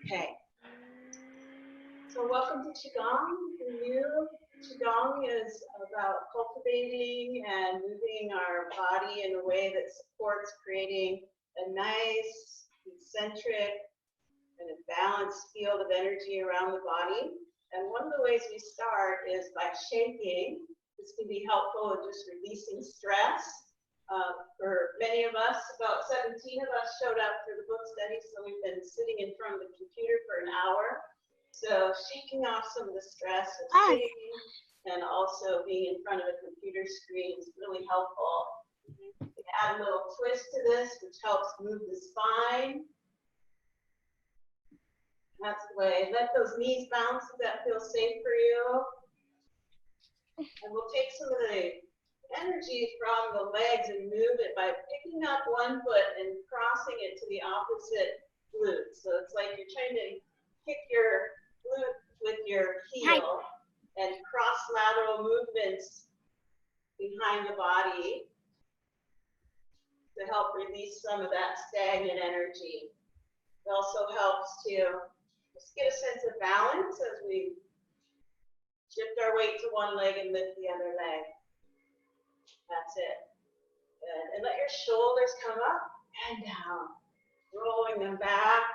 Okay, so welcome to Qigong. For you, Qigong is about cultivating and moving our body in a way that supports creating a nice, concentric, and a balanced field of energy around the body. And one of the ways we start is by shaking. This can be helpful in just releasing stress. For many of us, about 17 of us showed up for the book study, so we've been sitting in front of the computer for an hour. So shaking off some of the stress of sitting and also being in front of a computer screen is really helpful. We add a little twist to this, which helps move the spine. That's the way. Let those knees bounce if that feels safe for you. And we'll take some of the energy from the legs and move it by picking up one foot and crossing it to the opposite glute. So it's like you're trying to kick your glute with your heel and cross lateral movements behind the body to help release some of that stagnant energy. It also helps to just get a sense of balance as we shift our weight to one leg and lift the other leg. That's it. Good. And let your shoulders come up and down, rolling them back.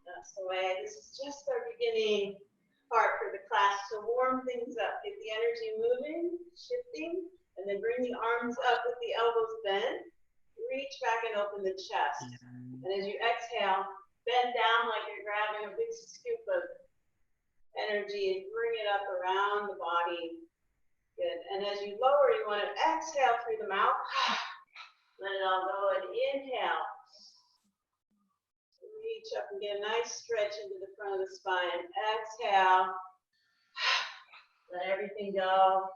That's the way. This is just our beginning part for the class. So warm things up. Get the energy moving, shifting, and then bring the arms up with the elbows bent. Reach back and open the chest. And as you exhale, bend down like you're grabbing a big scoop of energy and bring it up around the body. Good. And as you lower, you want to exhale through the mouth. Let it all go and inhale. Reach up and get a nice stretch into the front of the spine. Exhale. Let everything go.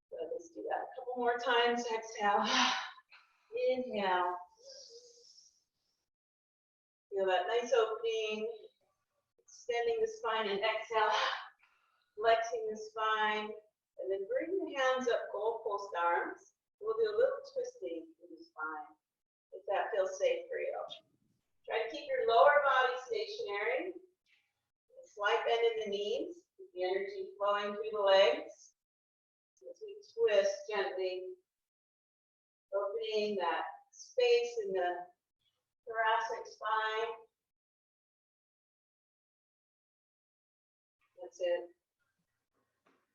Good. Let's do that a couple more times. Exhale. Inhale. Feel that nice opening. Extending the spine and exhale. Flexing the spine, and then bring the hands up, goalpost arms. We'll do a little twisting in the spine, if that feels safe for you. Try to keep your lower body stationary. A slight bend in the knees, keep the energy flowing through the legs. As we twist gently, opening that space in the thoracic spine. That's it.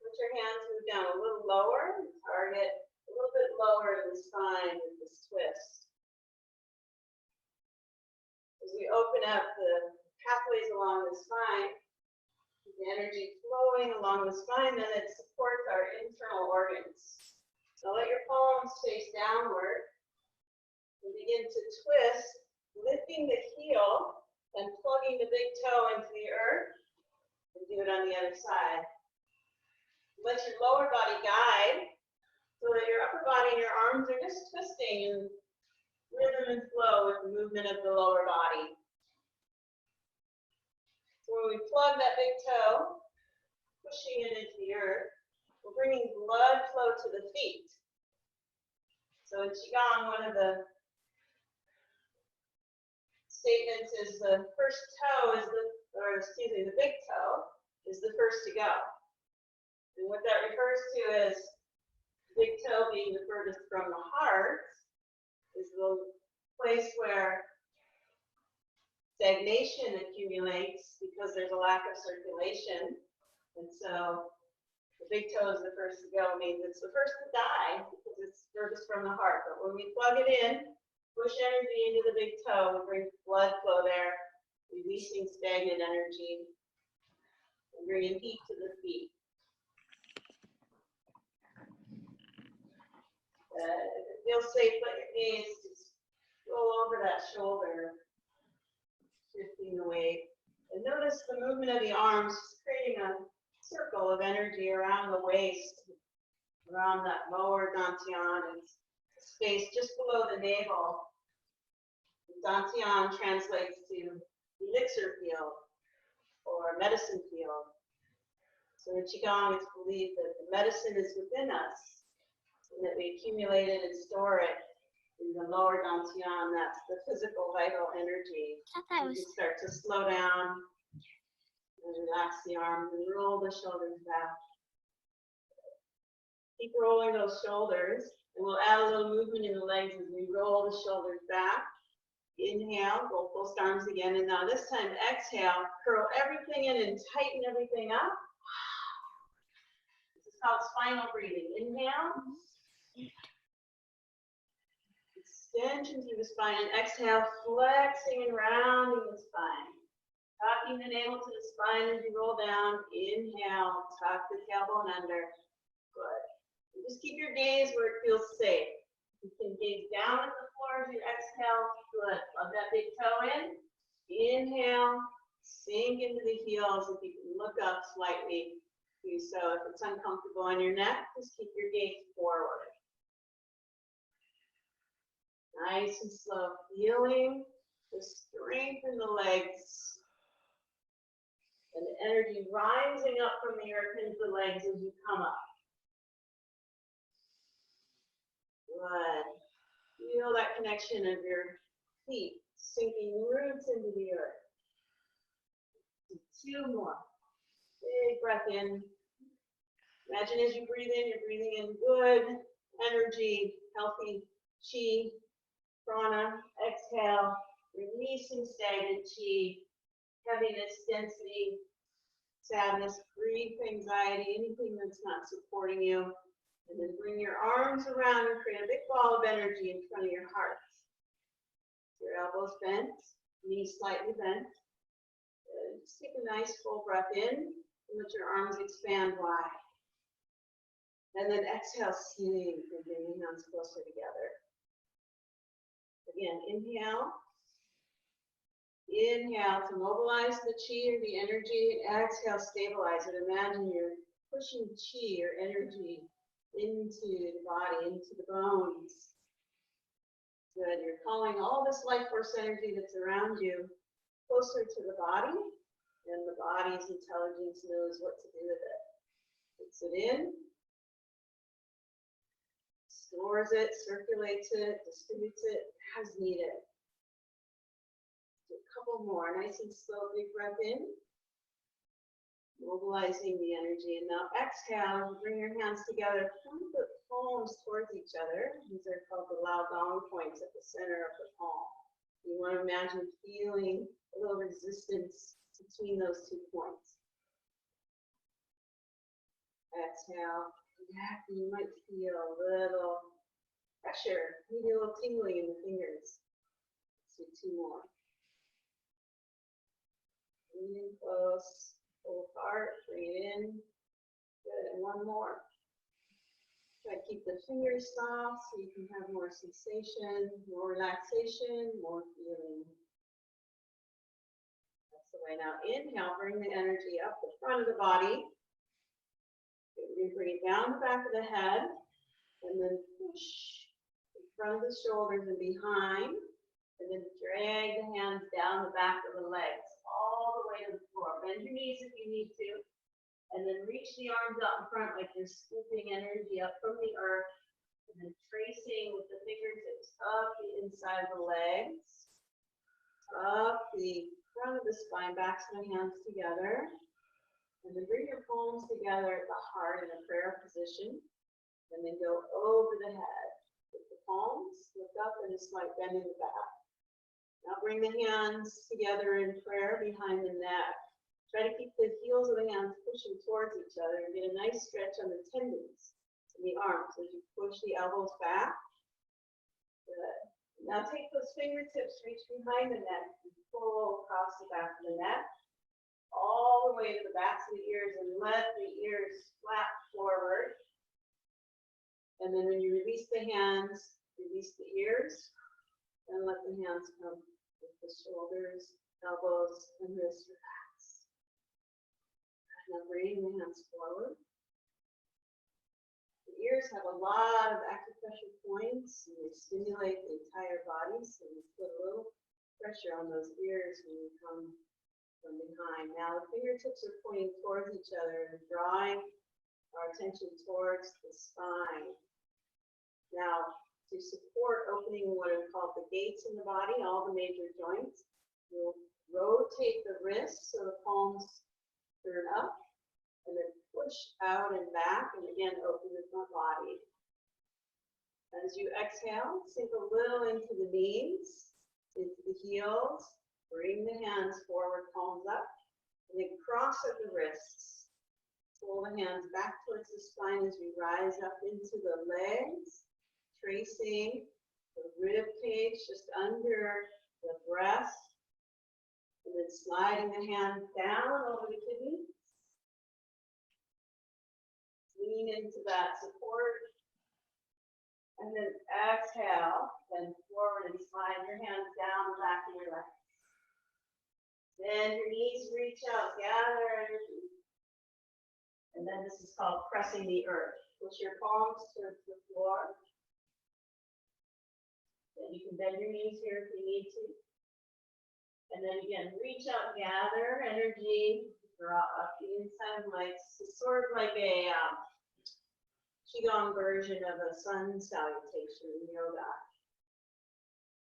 Put your hands move down a little lower, target a little bit lower in the spine with this twist. As we open up the pathways along the spine, the energy flowing along the spine, then it supports our internal organs. So let your palms face downward and begin to twist, lifting the heel and plugging the big toe into the earth, and do it on the other side. Let your lower body guide so that your upper body and your arms are just twisting in rhythm and flow with the movement of the lower body. So when we plug that big toe, pushing it into the earth, we're bringing blood flow to the feet. So in Qigong, one of the statements is the first toe is the big toe is the first to go. And what that refers to is big toe being the furthest from the heart is the place where stagnation accumulates because there's a lack of circulation. And so the big toe is the first to go means it's the first to die because it's furthest from the heart. But when we plug it in, push energy into the big toe, we bring blood flow there, releasing stagnant energy, and bringing heat to the feet. If it feels safe, let your gaze just roll over that shoulder, shifting the weight. And notice the movement of the arms, just creating a circle of energy around the waist, around that lower dantian, and space just below the navel. Dantian translates to elixir field or medicine field. So in Qigong, it's believed that the medicine is within us, and that we accumulate it and store it in the lower dantian, that's the physical vital energy. You can start to slow down and relax the arms and roll the shoulders back. Keep rolling those shoulders, and we'll add a little movement in the legs as we roll the shoulders back. Inhale, go full arms again, and now this time exhale, curl everything in and tighten everything up. This is called spinal breathing. Inhale. Extension through the spine, and exhale, flexing and rounding the spine. Tucking the navel to the spine as you roll down. Inhale, tuck the tailbone under. Good. And just keep your gaze where it feels safe. You can gaze down at the floor as you exhale. Good. Plug that big toe in. Inhale, sink into the heels. If you can look up slightly, do so. If it's uncomfortable on your neck, just keep your gaze forward. Nice and slow, feeling the strength in the legs and the energy rising up from the earth into the legs as you come up. Good. Feel that connection of your feet sinking roots into the earth. 2 more. Big breath in. Imagine as you breathe in, you're breathing in good energy, healthy chi. Prana, exhale, releasing stagnant chi, heaviness, density, sadness, grief, anxiety, anything that's not supporting you. And then bring your arms around and create a big ball of energy in front of your heart. Your elbows bent, knees slightly bent. Just take a nice full breath in and let your arms expand wide. And then exhale, sink and bring your hands closer together. Again, inhale. Inhale to mobilize the chi or the energy. Exhale, stabilize it. Imagine you're pushing chi or energy into the body, into the bones. Good. You're calling all this life force energy that's around you closer to the body, and the body's intelligence knows what to do with it. Puts it in. Stores it, circulates it, distributes it as needed. Do a couple more. Nice and slow, big breath in. Mobilizing the energy. And now exhale, bring your hands together. Point the palms towards each other. These are called the Lao Gong points at the center of the palm. You want to imagine feeling a little resistance between those 2 points. Exhale. You might feel a little pressure, maybe a little tingling in the fingers. Let's do 2 more. Bring in close, pull apart, bring it in. Good, and 1 more. Try to keep the fingers soft so you can have more sensation, more relaxation, more feeling. That's the way. Now inhale, bring the energy up the front of the body. We're going to bring it down the back of the head, and then push in front of the shoulders and behind, and then drag the hands down the back of the legs, all the way to the floor. Bend your knees if you need to, and then reach the arms out in front like you're scooping energy up from the earth, and then tracing with the fingertips up the inside of the legs, up the front of the spine, back to the hands together. And then bring your palms together at the heart in a prayer position. And then go over the head. With the palms, lift up and a slight bend in the back. Now bring the hands together in prayer behind the neck. Try to keep the heels of the hands pushing towards each other and get a nice stretch on the tendons in the arms as you push the elbows back. Good. Now take those fingertips, reach behind the neck and pull across the back of the neck. All the way to the backs of the ears and let the ears flap forward. And then when you release the hands, release the ears and let the hands come with the shoulders, elbows, and wrists relax. Now bring the hands forward. The ears have a lot of acupressure points and they stimulate the entire body, so you put a little pressure on those ears when you come from behind. Now the fingertips are pointing towards each other and drawing our attention towards the spine. Now, to support opening what are called the gates in the body, all the major joints. We'll rotate the wrists so the palms turn up, and then push out and back, and again, open the front body. As you exhale, sink a little into the knees, into the heels, bring the hands forward, palms up, and then cross at the wrists. Pull the hands back towards the spine as we rise up into the legs, tracing the rib cage just under the breast, and then sliding the hand down over the kidneys. Lean into that support. And then exhale, bend forward and slide your hands down the back of your legs. Then your knees reach out, gather energy. And then this is called pressing the earth. Push your palms towards the floor. Then you can bend your knees here if you need to. And then again, reach out, gather energy, draw up the inside of legs. It's sort of like a Qigong version of a sun salutation in yoga.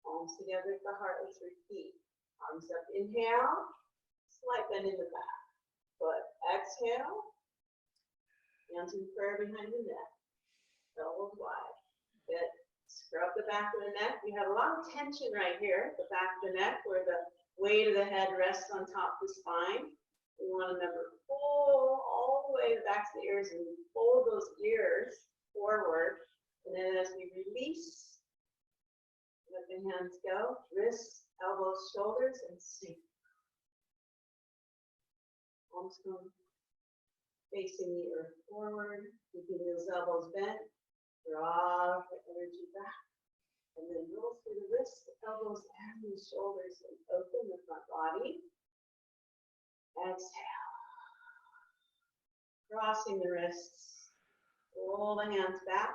Palms together at the heart. Let's repeat. Arms up, inhale, slight bend in the back. Foot, exhale. Hands in prayer behind the neck. Elbows wide. Good. Scrub the back of the neck. We have a lot of tension right here, the back of the neck, where the weight of the head rests on top of the spine. We want to remember, pull all the way back to the ears and pull those ears forward. And then as we release, let the hands go. Wrists, elbows, shoulders, and sink. Palms come facing the earth forward, keeping those elbows bent. Draw the energy back. And then roll through the wrists, the elbows, and the shoulders, and open the front body. Exhale. Crossing the wrists. Roll the hands back.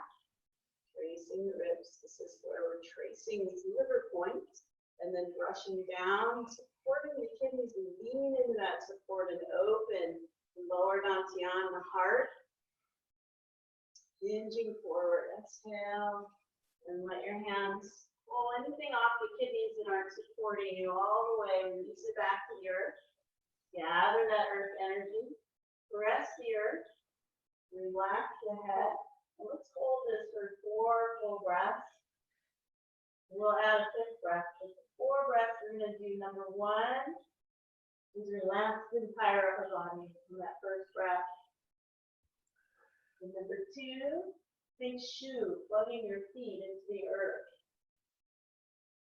Tracing the ribs. This is where we're tracing these liver points. And then brushing down, supporting the kidneys, and lean into that support and open the lower dantian, the heart. Hinging forward. Exhale. And let your hands pull anything off the kidneys that aren't supporting you all the way. Release it back to the earth. Gather that earth energy. Press the earth. Relax the head. And let's hold this for 4 full breaths. We'll add a 5th breath. With 4 breaths, we're going to do number 1 is relax the entire upper body from that first breath. And number 2, think shoe, plugging your feet into the earth.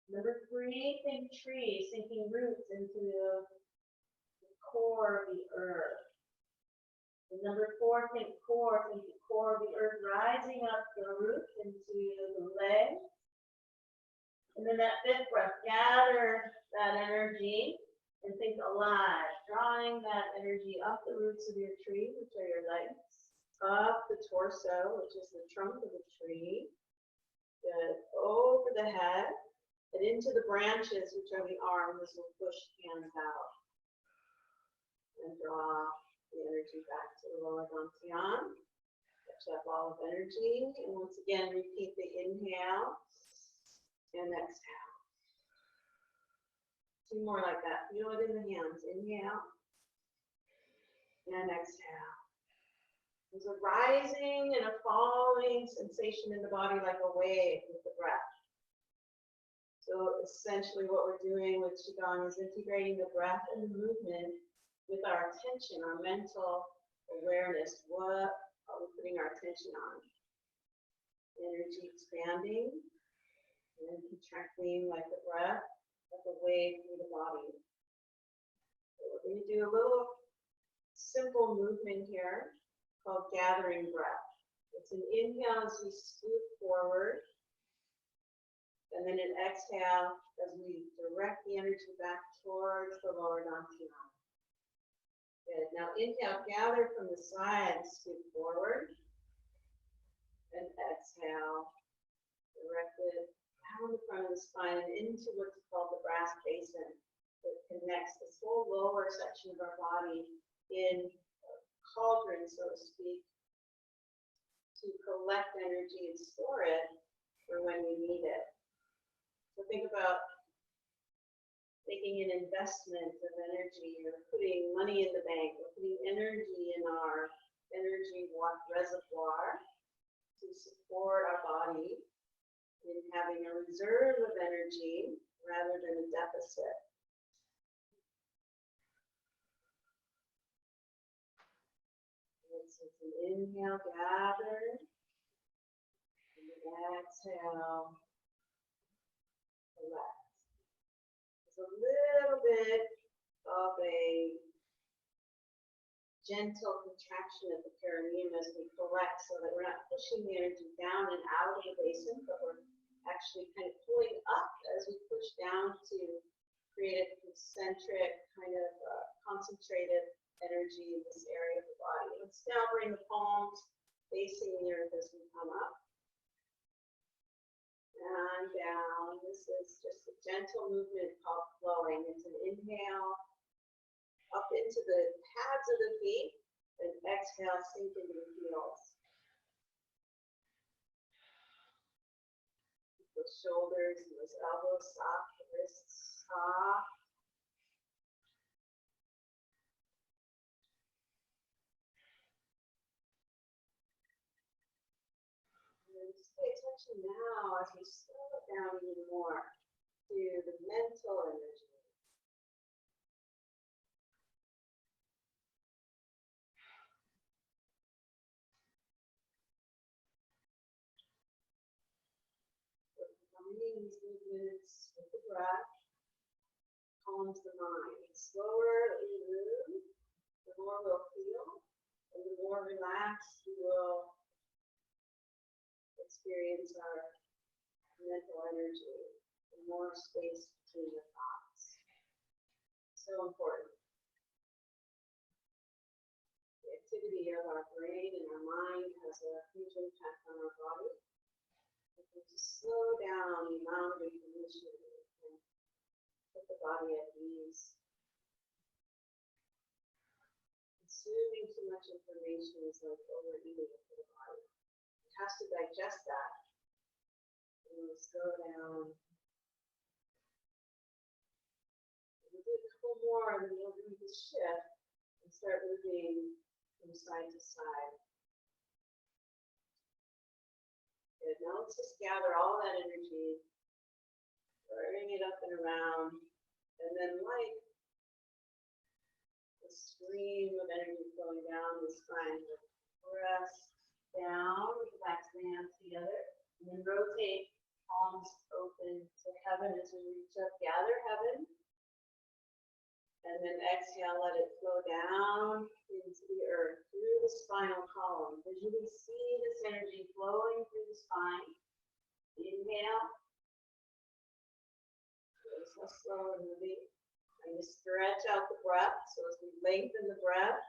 Number 3, think tree, sinking roots into the core of the earth. And number 4, think core, think the core of the earth rising up the roots into the legs. And then that 5th breath, gather that energy and think alive, drawing that energy up the roots of your tree, which are your legs. Up the torso, which is the trunk of the tree, good, over the head, and into the branches, which are the arms. We'll push hands out and draw the energy back to the lower dantian. Catch that ball of energy, and once again, repeat the inhale and exhale. 2 more like that. Feel it in the hands. Inhale and exhale. There's a rising and a falling sensation in the body like a wave with the breath. So essentially what we're doing with Qigong is integrating the breath and the movement with our attention, our mental awareness. What are we putting our attention on? Energy expanding and contracting like the breath, like a wave through the body. So we're going to do a little simple movement here called gathering breath. It's an inhale as we scoot forward, and then an exhale as we direct the energy back towards the lower dantian. Good. Now inhale, gather from the side, scoot forward, and exhale, direct it down the front of the spine and into what's called the brass basin that connects this whole lower section of our body in cauldron, so to speak, to collect energy and store it for when we need it. So think about making an investment of energy, or putting money in the bank, or putting energy in our energy reservoir to support our body in having a reserve of energy rather than a deficit. So it's an inhale, gather, and an exhale, relax. There's a little bit of a gentle contraction of the perineum as we collect, so that we're not pushing the energy down and out of the basin, but we're actually kind of pulling up as we push down to create a concentric, kind of concentrated energy in this area of the body. Let's now bring the palms facing the earth as we come up and down. This is just a gentle movement called flowing. It's an inhale up into the pads of the feet, and exhale, sink into the heels. Keep those shoulders and those elbows soft, the wrists soft. And just pay attention now as we slow it down even more to the mental energy. Combining these movements with the breath calms the mind. The slower we move, the more we'll feel, and the more relaxed we will experience our mental energy, and more space between the thoughts. So important. The activity of our brain and our mind has a huge impact on our body. We can just slow down the amount of information and put the body at ease. Consuming too much information is like overeating for the body. It has to digest that. And we'll slow down. We'll do a couple more, and then we'll do the shift and start moving from side to side. Good. Now let's just gather all that energy, bring it up and around, and then like the stream of energy flowing down the spine, press down with the backs of the hands together, and then rotate palms open to heaven as we reach up, gather heaven, and then exhale, let it flow down into the earth, through the spinal column. Visually see this energy flowing through the spine. Inhale. Notice how slow we're moving. And to stretch out the breath, so as we lengthen the breath,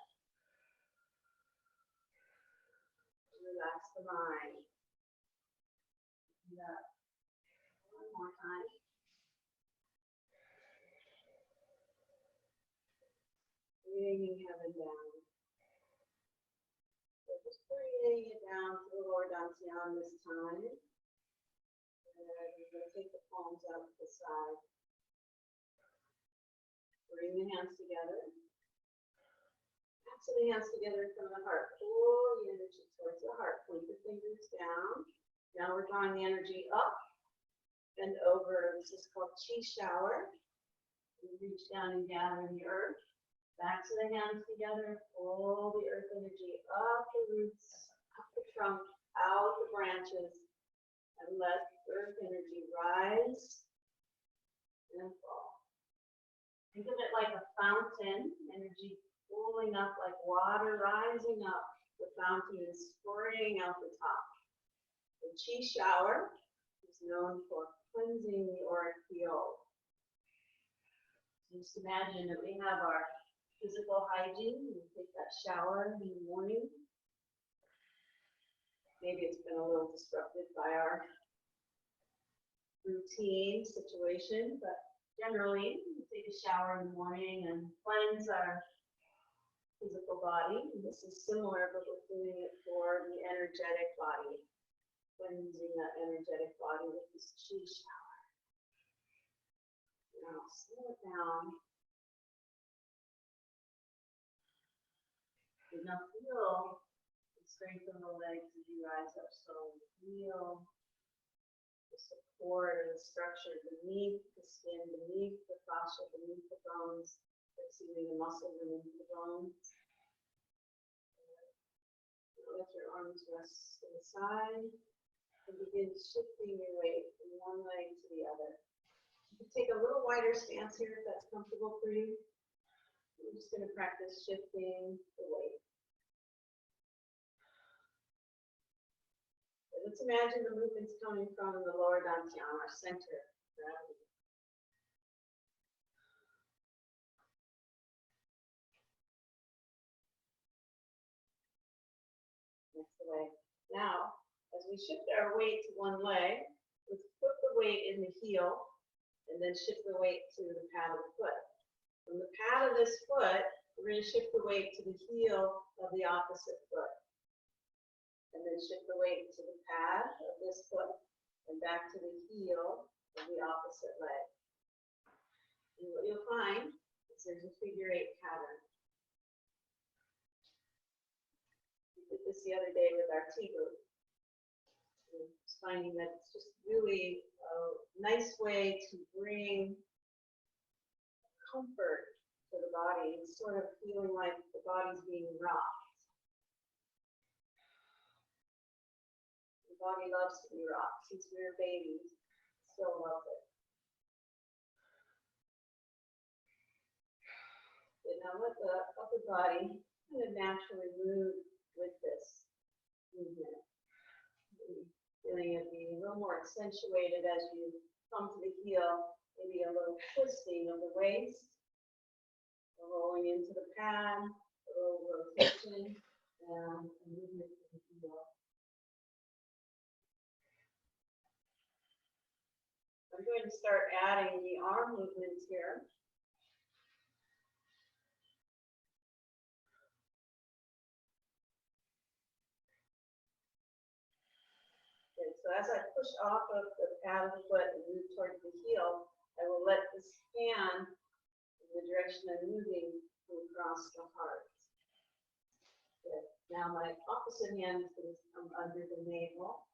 relax the mind. One more time. Bringing heaven down. So just bringing it down to the lower dantian this time. And we're going to take the palms out to the side. Bring the hands together. Backs of the hands together in front of the heart. Pull the energy towards the heart. Point the fingers down. Now we're drawing the energy up and over. This is called chi shower. We reach down and gather the earth. Backs of the hands together, pull the earth energy up the roots, up the trunk, out the branches, and let earth energy rise and fall. Think of it like a fountain, energy pulling up like water rising up. The fountain is spraying out the top. The chi shower is known for cleansing the auric field. Just imagine that we have our physical hygiene. We take that shower in the morning. Maybe it's been a little disrupted by our routine situation, but generally we take a shower in the morning and cleanse our physical body. And this is similar, but we're doing it for the energetic body. cleansing that energetic body with this chi shower. Now slow it down. Now feel the strength of the legs as you rise up slowly. Feel the support and the structure beneath the skin, beneath the fascia, beneath the bones, receiving the muscle beneath the bones. Let your arms rest to the side and begin shifting your weight from one leg to the other. You can take a little wider stance here if that's comfortable for you. We're just going to practice shifting the weight. So let's imagine the movements coming from the lower dantian, our center of gravity. Next leg. Now, as we shift our weight to one leg, let's put the weight in the heel and then shift the weight to the pad of the foot. From the pad of this foot, we're going to shift the weight to the heel of the opposite foot. And then shift the weight to the pad of this foot and back to the heel of the opposite leg. And what you'll find is there's a figure 8 pattern. We did this the other day with our T group. Just finding that it's just really a nice way to bring comfort to the body. It's sort of feeling like the body's being rocked. The body loves to be rocked. Since we were babies, it still loves it. And now let the upper body kind of naturally move with this movement. Feeling it being a little more accentuated as you come to the heel, maybe a little twisting of the waist, rolling into the pad, a little rotation, and a movement to the heel. I'm going to start adding the arm movements here. Okay, so as I push off of the pad of the foot and move towards the heel, I will let this hand, in the direction I'm moving, move across the heart. Okay, now my opposite hand is going to come under the navel,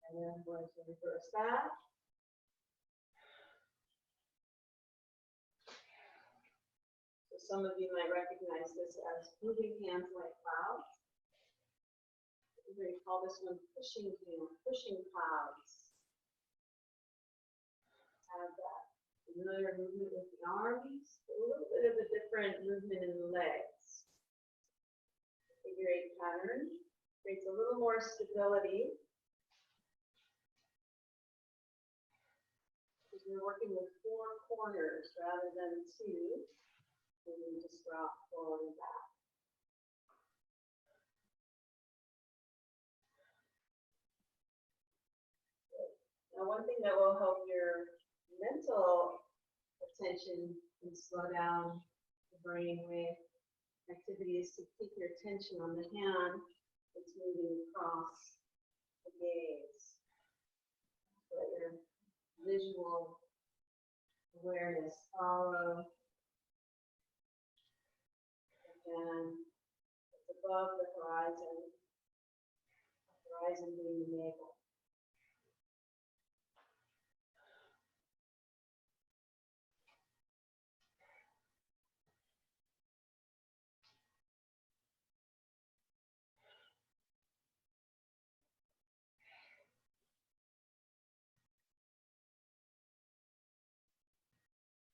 and then I'm going to reverse that. So some of you might recognize this as moving hands like clouds. We're going to call this one pushing hand, pushing clouds. Have that familiar movement with the arms, a little bit of a different movement in the legs. Figure 8 pattern creates a little more stability. Because we're working with 4 corners rather than 2. And we just drop forward and back. Now, one thing that will help your mental attention and slow down the brainwave activity is to keep your attention on the hand that's moving across the gaze. So let your visual awareness follow and it's above the horizon being the navel.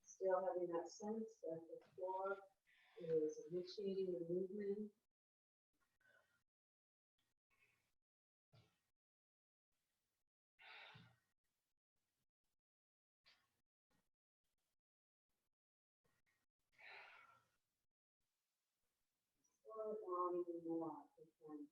Still having that sense that the floor is initiating the movement. Slow it down even more if you can.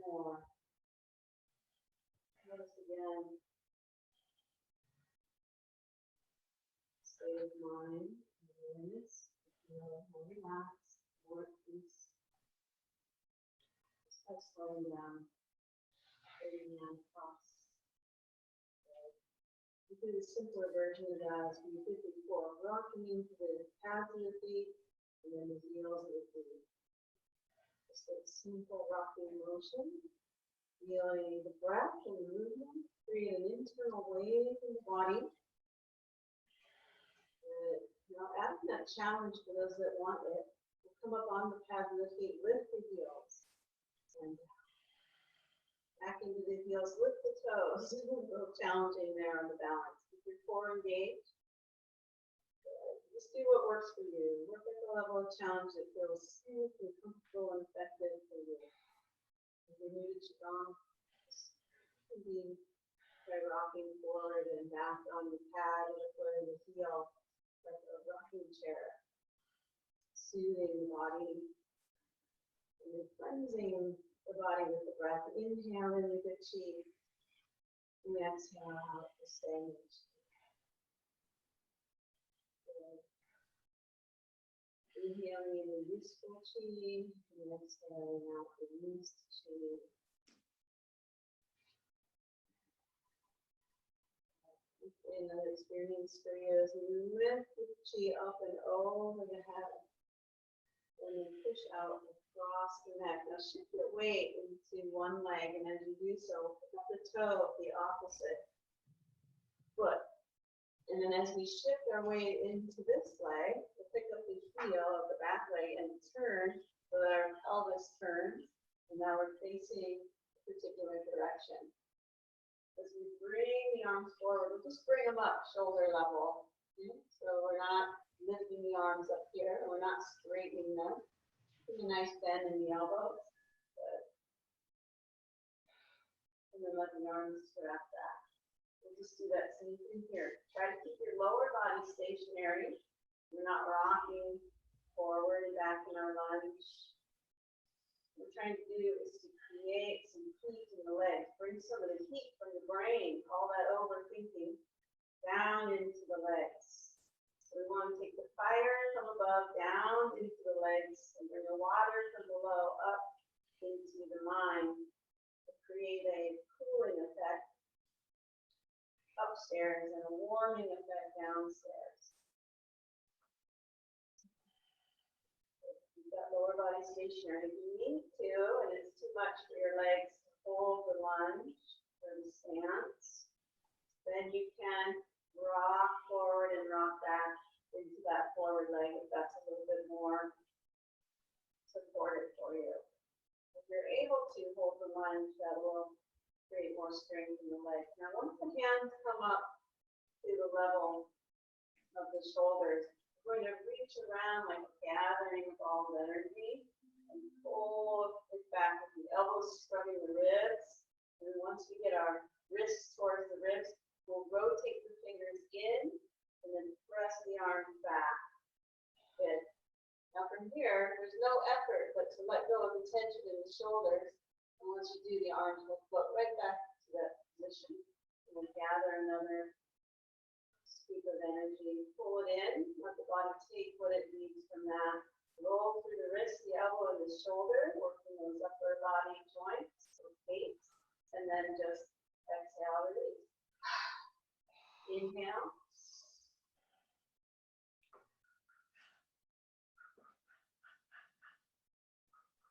more. Notice again, state of mind, awareness, feel more relaxed, more at peace. Just by slowing down, bringing down across. You do the simpler version of that as we did before, rocking into the pads of the feet and then the heels of the feet. Just a simple rocking motion, feeling the breath and the movement, create an internal wave in the body. Adding that challenge for those that want it, we'll come up on the pads of the feet, lift the heels, and back into the heels, lift the toes. A little challenging there on the balance. Keep your core engaged. Just do what works for you. Work at the level of challenge that feels safe and comfortable and effective for you. If you're new to Qigong, just be by rocking forward and back on the pad or the foot of the heel, like a rocking chair, soothing the body, and then cleansing the body with the breath. Inhale in the good chi, and exhale out the stagnant. Inhaling in the useful chi, and exhaling out the used chi. Another experience for you as we lift the chi up and over the head, and then push out across the neck. Now shift your weight into one leg, and as you do so, pick up the toe of the opposite foot. And then as we shift our weight into this leg, we'll pick up the heel of the back leg and turn so that our pelvis turns, and now we're facing a particular direction. As we bring the arms forward, we'll just bring them up shoulder level. So we're not lifting the arms up here, and we're not straightening them. Give a nice bend in the elbows. Good. And then let the arms strap back. We'll just do that same thing here. Try to keep your lower body stationary. We're not rocking forward and back in our lunge. What we're trying to do is to create some heat in the legs. Bring some of the heat from the brain, all that overthinking, down into the legs. So we want to take the fire from above down into the legs and bring the water from below up into the mind to create a cooling effect upstairs and a warming effect downstairs. Keep that lower body stationary. If you need to, and it's too much for your legs to hold the lunge or the stance, then you can rock forward and rock back into that forward leg if that's a little bit more supportive for you. If you're able to hold the lunge, that will create more strength in the legs. Now, once the hands come up to the level of the shoulders, we're going to reach around like a gathering ball of energy and pull it back with the elbows scrubbing the ribs. And once we get our wrists towards the ribs, we'll rotate the fingers in and then press the arms back. Good. Now from here, there's no effort but to let go of the tension in the shoulders. And once you do, the arms will float right back to that position. And we'll gather another scoop of energy. Pull it in, let the body take what it needs from that. Roll through the wrist, the elbow, and the shoulder, working those upper body joints, those gates. And then just exhale, release. Inhale.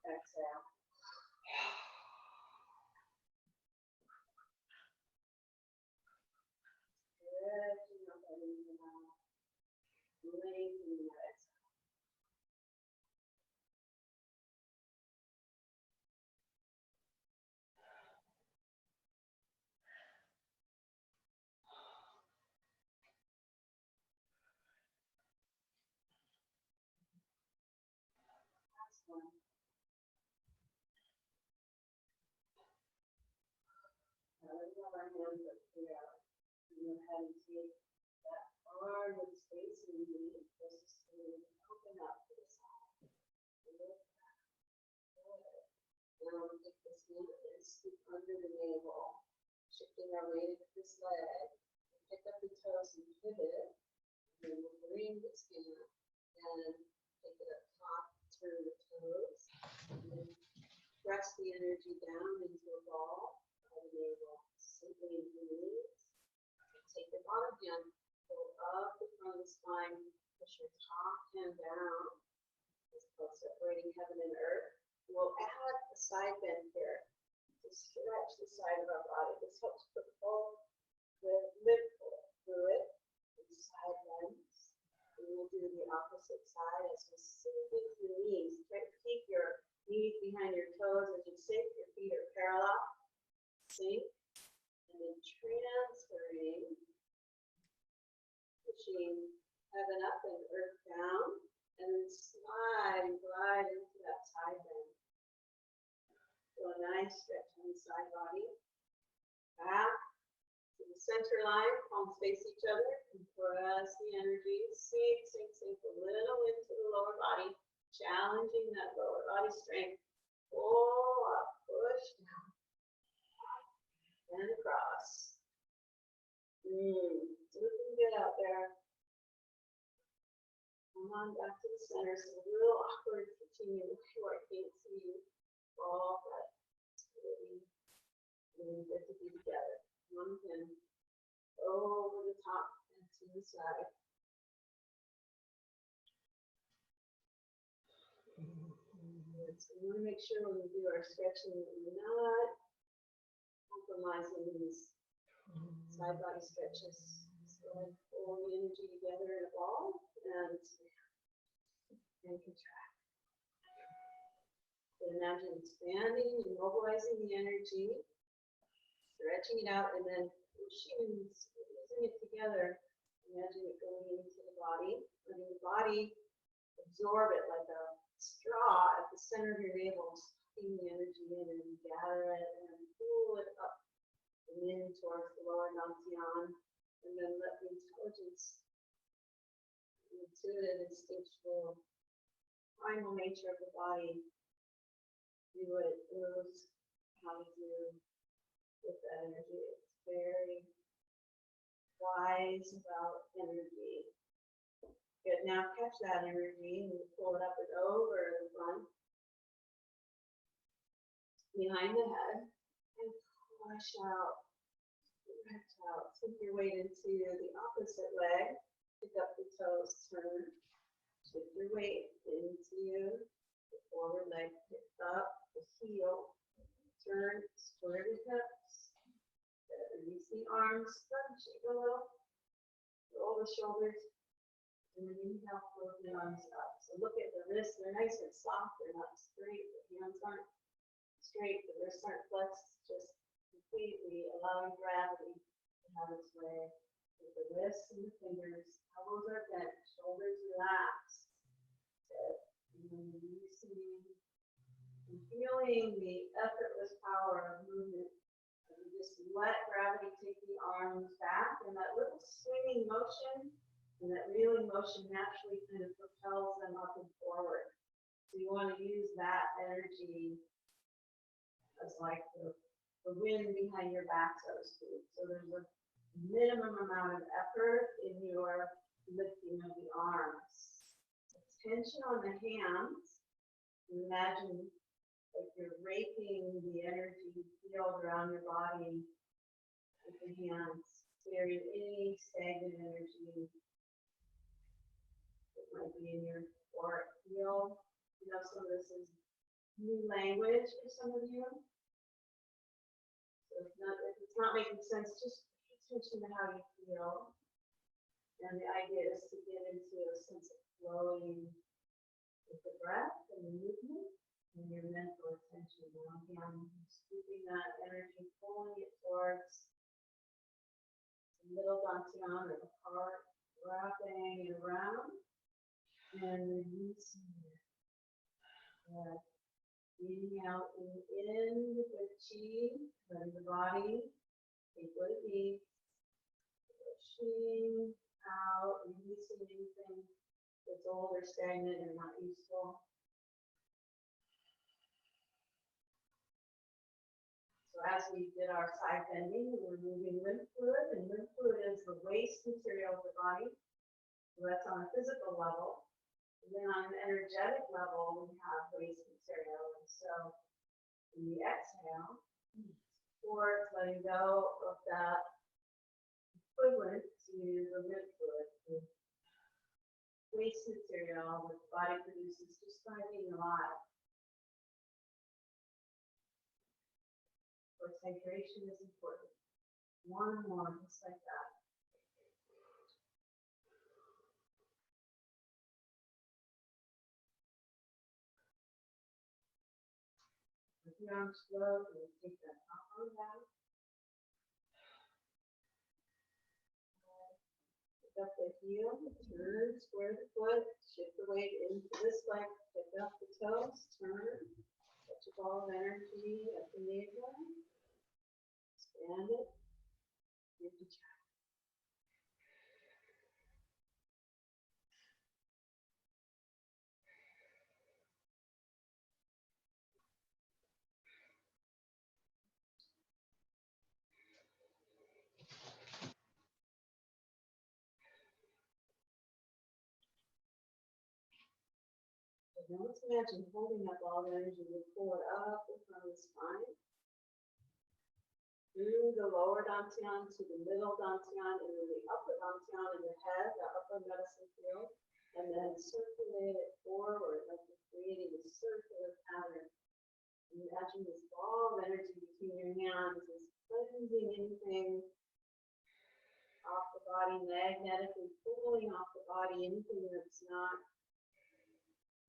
Exhale. Stretching up that inhale. Lengthening that exhale. Last one. Now let's have our hands up here. Go ahead and take that arm with space in the closest to you. Open up to the side. Look back. Good. Now we take this hand and scoop under the navel, shifting our weight into this leg. Pick up the toes and pivot. And then we'll bring this hand and take it up top through the toes. And then press the energy down into a ball by the navel, simply into the knees. Take your bottom hand, go up the front of the spine, push your top hand down. It's called separating heaven and earth. We'll add a side bend here to stretch the side of our body. This helps put all the lymph through it, and side bends. And we'll do the opposite side as we sink into the knees. Try to keep your knees behind your toes as you sink. Your feet are parallel. Sink. And then transferring, pushing heaven up and earth down, and then slide and glide into that side bend. So a nice stretch on the side body. Back to the center line, palms face each other, and press the energy. Sink, sink, sink a little into the lower body, challenging that lower body strength. Pull up, push down. And across. Looking good out there. Come on back to the center. So a little awkward continue where I can't see you fall, but it's really good to be together. One can over the top and to the side. So we want to make sure when we do our stretching that we're not compromising these side body stretches. So I pull the energy together in a ball and contract. So imagine expanding and mobilizing the energy, stretching it out, and then pushing and squeezing it together. Imagine it going into the body, letting the body absorb it like a straw at the center of your navel, sucking the energy in and gather it and pull it up and in towards the lower dantian, and then let the intelligence, the intuitive, instinctual, primal nature of the body do what it knows how to do with that energy. It's very wise about energy. Good, now catch that energy and pull it up and over the front, behind the head, and push out, stretch out. Sink your weight into the opposite leg. Pick up the toes, turn. Shift your weight into the forward leg. Pick up the heel. Turn, square the hips. Release the arms. Shake a little. Roll the shoulders. And then inhale, float the arms up. So look at the wrists. They're nice and soft. They're not straight. The hands aren't straight. The wrists aren't flexed. Just completely allowing gravity to have its way. With the wrists and the fingers, elbows are bent, shoulders relaxed. And then releasing and feeling the effortless power of movement. And you just let gravity take the arms back, and that little swinging motion and that reeling motion naturally kind of propels them up and forward. So you want to use that energy as like the wind behind your back, so to speak. So there's a minimum amount of effort in your lifting of the arms. Tension on the hands. Imagine like you're raking the energy field around your body with the hands, clearing any stagnant energy that might be in your auric field. You know, some of this is new language for some of you. So if it's not making sense, just pay attention to how you feel. And the idea is to get into a sense of flowing with the breath and the movement and your mental attention. Now again, scooping that energy, pulling it towards the middle dantian or the heart, wrapping it around and releasing it. Breathing out and in with the chi, letting the body take what it needs. Pushing out, releasing anything that's old or stagnant and not useful. as we did our side bending, we're moving lymph fluid, and lymph fluid is the waste material of the body. So that's on a physical level. And then on an energetic level, we have waste material. And so when you exhale, towards letting go of that equivalent to the lymph fluid, the waste material that the body produces just by being alive. Of course, hydration is important. More and more, just like that. With your arms slow, you take that top arm down. Pick up the heel, turn, square the foot, shift the weight into this leg, pick up the toes, turn, touch a ball of energy at the navel, expand it, give it a try. Now let's imagine holding that ball of energy, we pull it up in front of the spine, through the lower dantian to the middle dantian, and then the upper dantian in the head, the upper medicine field, and then circulate it forward like you're creating a circular pattern. Imagine this ball of energy between your hands is cleansing anything off the body, magnetically pulling off the body, anything that's not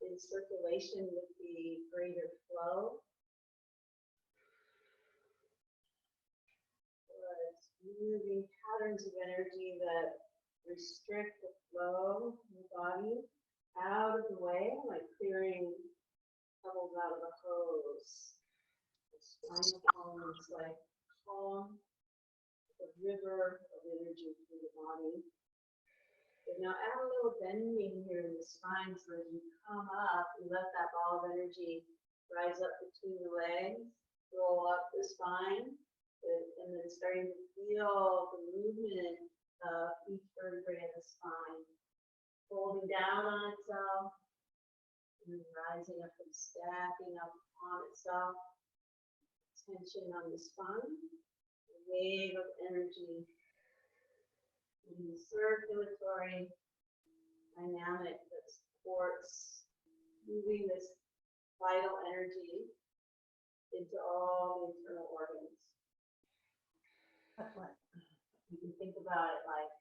in circulation with the greater flow. Moving patterns of energy that restrict the flow in the body out of the way, like clearing pebbles out of a hose. The spinal column is like calm, a river of energy through the body. But now add a little bending here in the spine so as you come up, you let that ball of energy rise up between the legs, roll up the spine, and then starting to feel the movement of each vertebrae in the spine, folding down on itself, and then rising up and stacking up on itself. Tension on the spine, a wave of energy, and the circulatory dynamic that supports moving this vital energy into all the internal organs. You can think about it like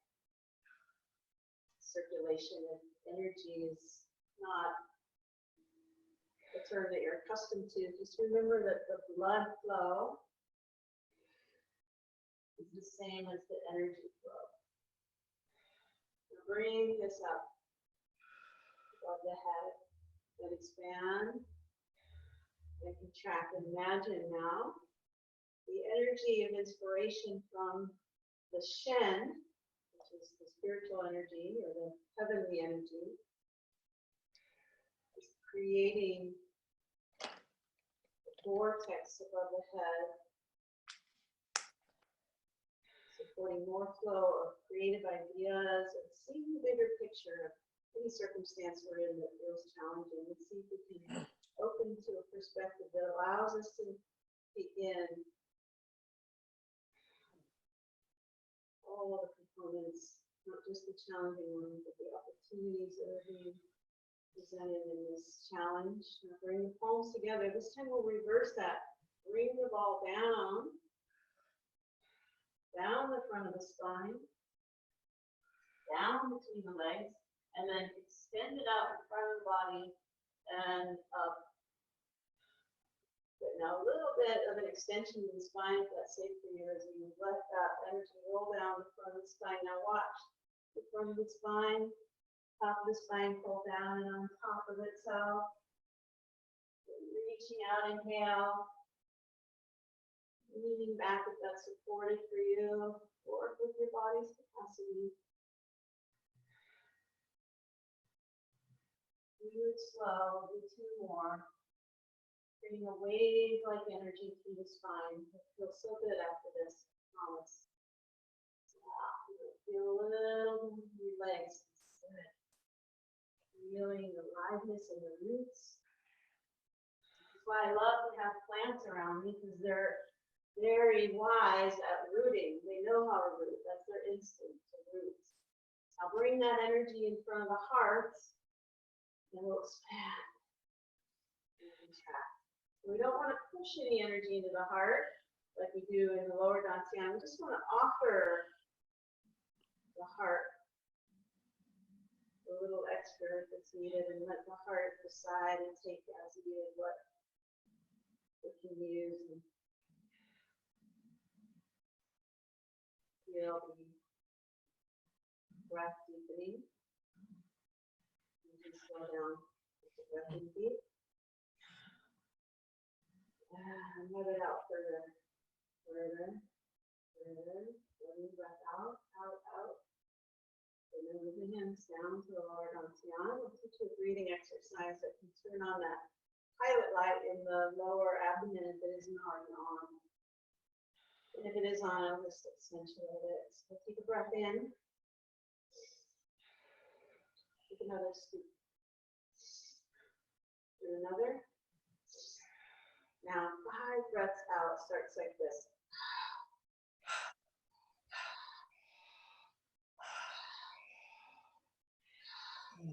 circulation of energy is not a term that you're accustomed to. Just remember that the blood flow is the same as the energy flow. So bring this up above the head and expand and contract. Imagine now the energy of inspiration from the Shen, which is the spiritual energy or the heavenly energy, is creating a vortex above the head, supporting more flow of creative ideas and seeing the bigger picture of any circumstance we're in that feels challenging. Let's see if we can open to a perspective that allows us to begin all the components, not just the challenging ones, but the opportunities that are being presented in this challenge. Now bring the palms together. This time we'll reverse that. Bring the ball down the front of the spine, down between the legs, and then extend it out in front of the body and up. But now a little bit of an extension of the spine, if that's safe for you, as you let that energy roll down the front of the spine. Now watch the front of the spine, top of the spine pull down and on top of itself. Reaching out, inhale. Leaning back if that's supported for you, or with your body's capacity. Do it slow, do two more. Bringing a wave-like energy through the spine. It feels so good after this. Promise. Feel a little in your legs. Good. Feeling the aliveness in the roots. That's why I love to have plants around me, because they're very wise at rooting. They know how to root. That's their instinct to root. Now bring that energy in front of the heart, and we'll expand and contract. We don't want to push any energy into the heart like we do in the lower dantian. We just want to offer the heart a little extra if it's needed, and let the heart decide and take as needed what it can use. And feel the breath deepening. You can slow down with the breath in deep. And let it out further, further, further. Letting the breath out, out, out. And then move the hands down to the lower dantian. We'll teach you a breathing exercise that can turn on that pilot light in the lower abdomen if it isn't already on. And if it is on, I'll just accentuate it. So take a breath in. Take another scoop. Do another. Now 5 breaths out. Starts like this. Now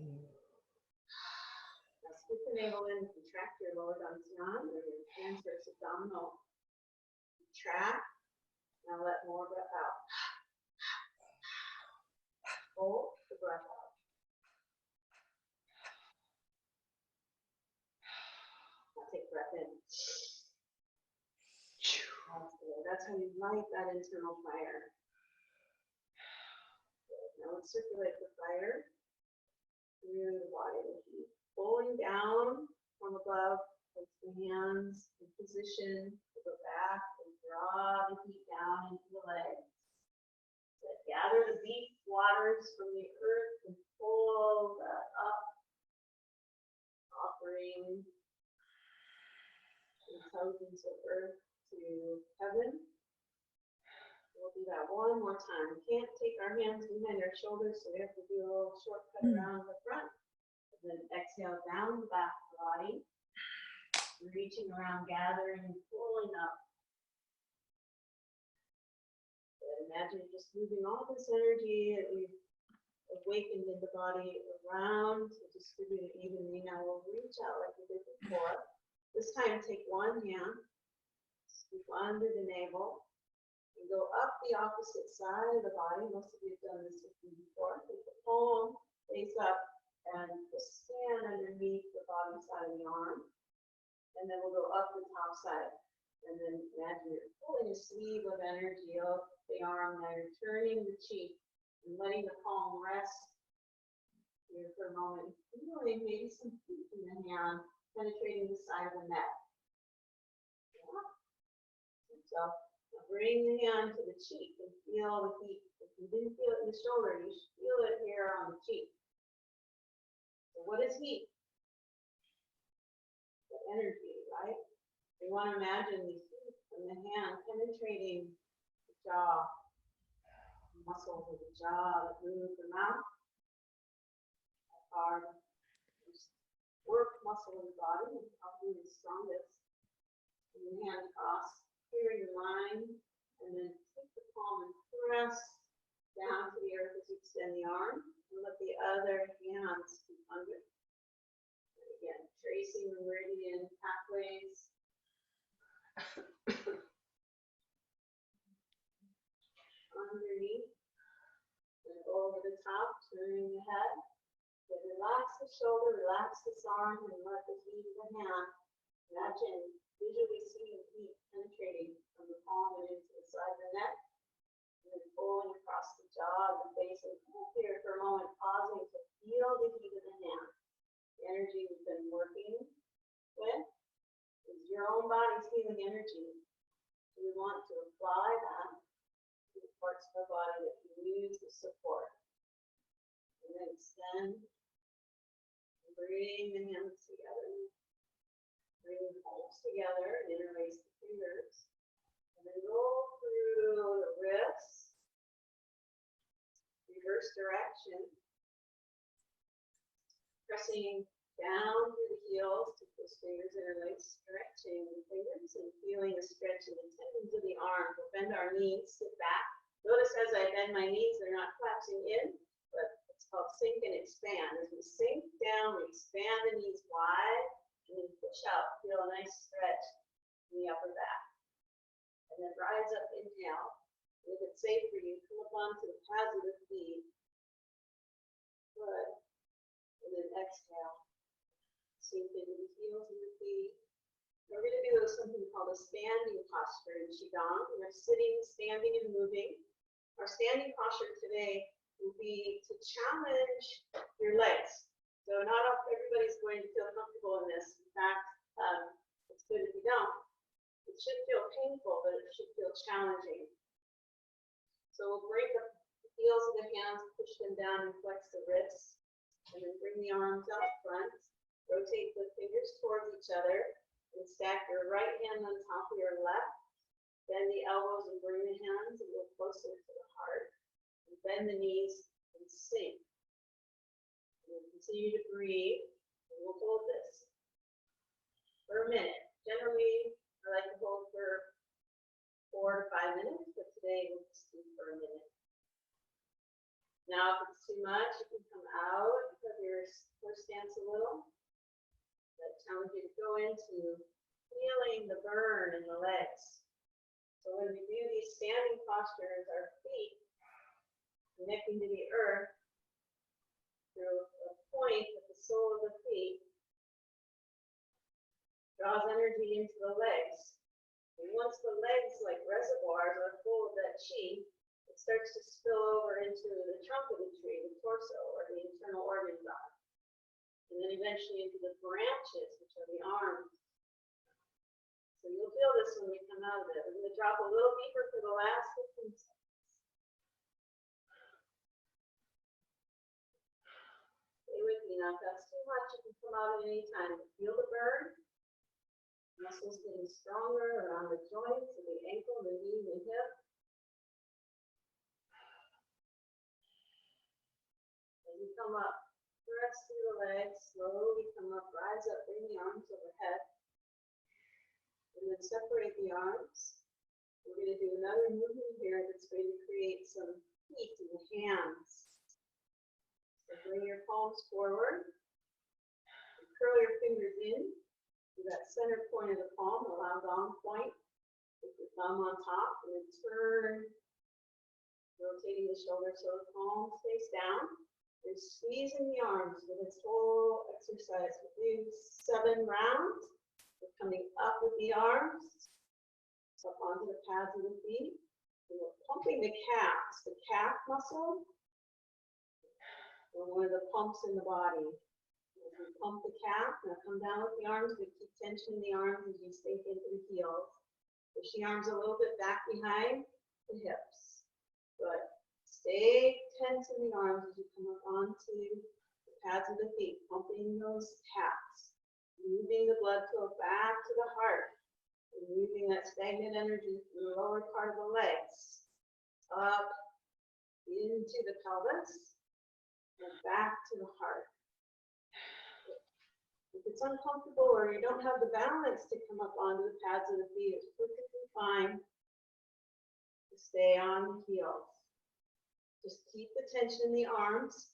scoop the navel in, contract your lower dantian, or your transverse abdominal tract. Now let more breath out. Hold the breath out. Now take breath in. That's how you light that internal fire. Now let's circulate the fire through the body with heat. Pulling down from above, place the hands in position to go back and draw the heat down into the legs. So gather the deep waters from the earth and pull that up, offering intelligence of earth to heaven. We'll do that one more time. We can't take our hands behind our shoulders, so we have to do a little shortcut around the front. And then exhale down the back of the body. Reaching around, gathering, and pulling up. And imagine just moving all this energy that we've awakened in the body around to distribute it evenly. Now we'll reach out like we did before. This time take one hand, scoop under the navel, and go up the opposite side of the body. Most of you have done this with me before. Take the palm, face up, and just stand underneath the bottom side of the arm. And then we'll go up the top side. And then imagine you're pulling a sleeve of energy up the arm. Now you're turning the cheek and letting the palm rest here for a moment. Feeling maybe some heat in the hand penetrating the side of the neck. Yeah. So now bring the hand to the cheek and feel the heat. If you didn't feel it in the shoulder, you should feel it here on the cheek. So what is heat? The energy, right? We want to imagine the heat from the hand penetrating the jaw, the muscles of the jaw that move the mouth. Our work muscle in the body is probably the strongest. And the hand across, clear your mind, and then take the palm and press down to the earth as you extend the arm, and let the other hand scoop under. And again, tracing the meridian pathways. Underneath, and go over the top, turning the head. Then relax the shoulder, relax this arm, and let the heat of the hand. Imagine visually seeing the heat penetrating from the palm and into the side of the neck. And then pulling across the jaw and the face, and hold here for a moment, pausing to feel the heat of the hand. The energy we've been working with is your own body's healing energy. So we want to apply that to the parts of the body that can use the support. And then extend. Bring the hands together. Bring the palms together and interlace the fingers. And then roll through the wrists. Reverse direction. Pressing down through the heels, keep those fingers interlaced, stretching the fingers and feeling a stretch in the tendons of the arms. We'll bend our knees, sit back. Notice as I bend my knees, they're not collapsing in, but it's called sink and expand. As we sink down, we expand the knees wide, and then push out. Feel a nice stretch in the upper back. And then rise up, inhale. If it's safe for you, come up onto the pads of the feet. Good. And then exhale. Sink into the heels of the feet. We're going to do something called a standing posture in Qigong. We're sitting, standing, and moving. Our standing posture today will be to challenge your legs. So not everybody's going to feel comfortable in this. In fact, it's good if you don't. It should feel painful, but it should feel challenging. So we'll break up the heels of the hands, push them down, and flex the wrists. And then bring the arms out front. Rotate the fingers towards each other and stack your right hand on top of your left. Bend the elbows and bring the hands a little closer to the heart. And bend the knees and sink. And we'll continue to breathe, and we'll hold this for a minute. Generally, I like to hold for 4 to 5 minutes, but today we'll just do for a minute. Now, if it's too much, you can come out of your horse stance a little. I challenge you to go into feeling the burn in the legs. So when we do these standing postures, our feet connecting to the earth through a point at the sole of the feet draws energy into the legs. And once the legs, like reservoirs, are full of that qi, it starts to spill over into the trunk of the tree, the torso, or the internal organs are. And then eventually into the branches, which are the arms. So you'll feel this when we come out of it. We're going to drop a little deeper for the last 15 seconds. Stay with me now. If that's too much, you can come out at any time. Feel the burn. Muscles getting stronger around the joints of the ankle, the knee, the hip. As you come up, press through the legs, slowly come up, rise up, bring the arms overhead. And then separate the arms. We're going to do another movement here that's going to create some heat in the hands. So bring your palms forward. Curl your fingers in to that center point of the palm, the Gong point. Put your thumb on top and then turn, rotating the shoulder so the palm stays down. You're squeezing the arms for this whole exercise. We'll do 7 rounds. We're coming up with the arms, up onto the pads of the feet. And we're pumping the calves, the calf muscle, or one of the pumps in the body. As we pump the calf, now come down with the arms. We keep tension in the arms as you sink into the heels. Push the arms a little bit back behind the hips. Good. Stay tense in the arms as you come up onto the pads of the feet, pumping those calves, moving the blood flow back to the heart, and moving that stagnant energy from the lower part of the legs up into the pelvis and back to the heart. If it's uncomfortable or you don't have the balance to come up onto the pads of the feet, it's perfectly fine to stay on the heels. Just keep the tension in the arms,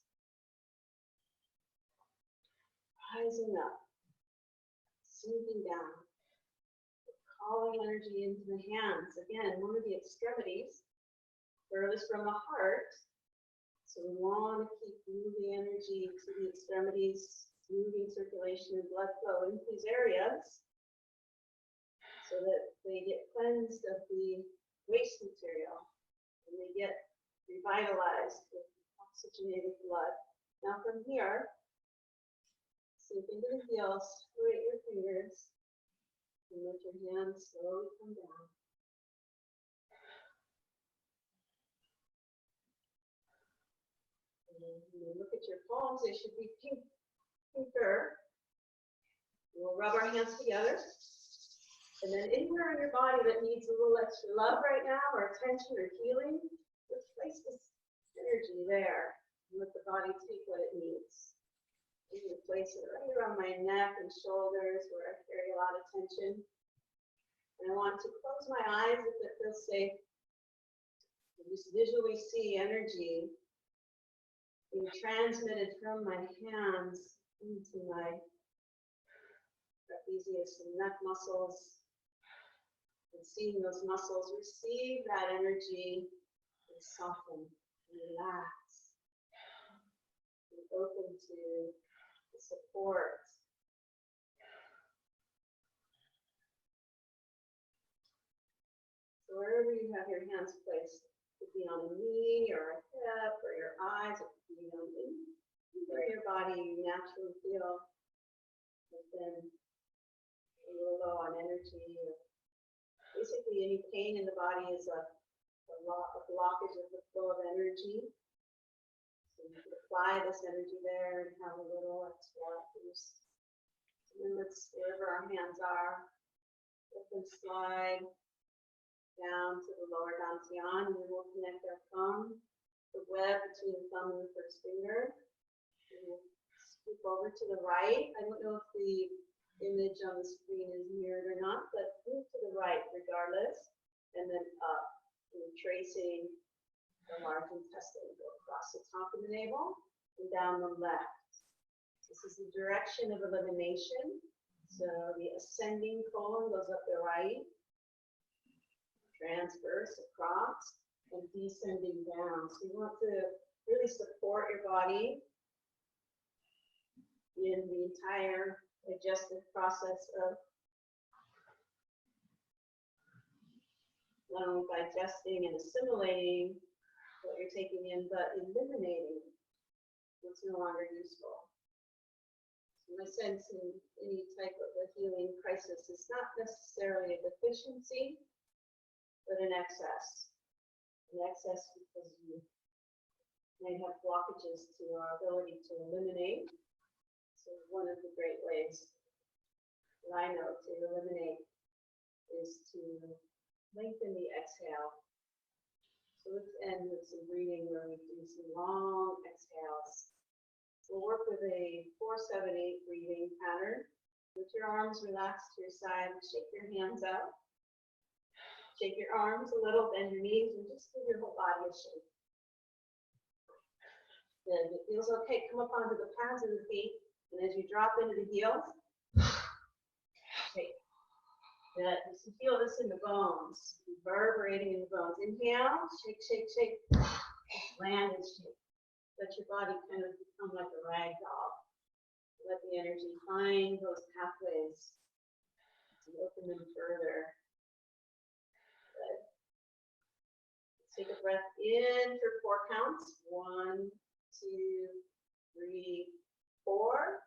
rising up, sinking down, calling energy into the hands. Again, one of the extremities, furthest from the heart. So we want to keep moving energy to the extremities, moving circulation and blood flow into these areas so that they get cleansed of the waste material and they get revitalized with oxygenated blood. Now from here, sink into the heels, separate your fingers, and let your hands slowly come down. And when you look at your palms, they should be pinker. We'll rub our hands together. And then anywhere in your body that needs a little extra love right now, or attention or healing, just place this energy there and let the body take what it needs. I'm going to place it right around my neck and shoulders where I carry a lot of tension. And I want to close my eyes if it feels safe. And just visually see energy being transmitted from my hands into my trapezius and neck muscles. And seeing those muscles receive that energy and soften and relax and open to the support. So wherever you have your hands placed, it could be on a knee or a hip or your eyes, it could be on where your body naturally feel has been a little low on energy. Basically, any pain in the body is a blockage of the flow of energy. So you can apply this energy there and have a little extra boost. And then let's, wherever our hands are, let them slide down to the lower dantian, and then we'll connect our thumb, the web between the thumb and the first finger. And we'll scoop over to the right. I don't know if the image on the screen is mirrored or not, but move to the right regardless, and then up, and tracing the large intestine, go across the top of the navel and down the left. This is the direction of elimination. So the ascending colon goes up the right, transverse across, and descending down. So you want to really support your body in the entire digestive process of not only digesting and assimilating what you're taking in, but eliminating what's no longer useful. So my sense in any type of a healing crisis is not necessarily a deficiency, but an excess. An excess because you may have blockages to our ability to eliminate. So one of the great ways that I know to eliminate is to lengthen the exhale. So let's end with some breathing where we do some long exhales. We'll work with a 4-7-8 breathing pattern. With your arms relaxed to your side, shake your hands out. Shake your arms a little, bend your knees, and just give your whole body a shake. Then if it feels okay, come up onto the pads of the feet. And as you drop into the heels, shake. Good. You can feel this in the bones, reverberating in the bones. Inhale, shake, shake, shake. Land and shake. Let your body kind of become like a rag doll. Let the energy find those pathways and open them further. Good. Let's take a breath in for 4 counts. 1, 2, 3, 4.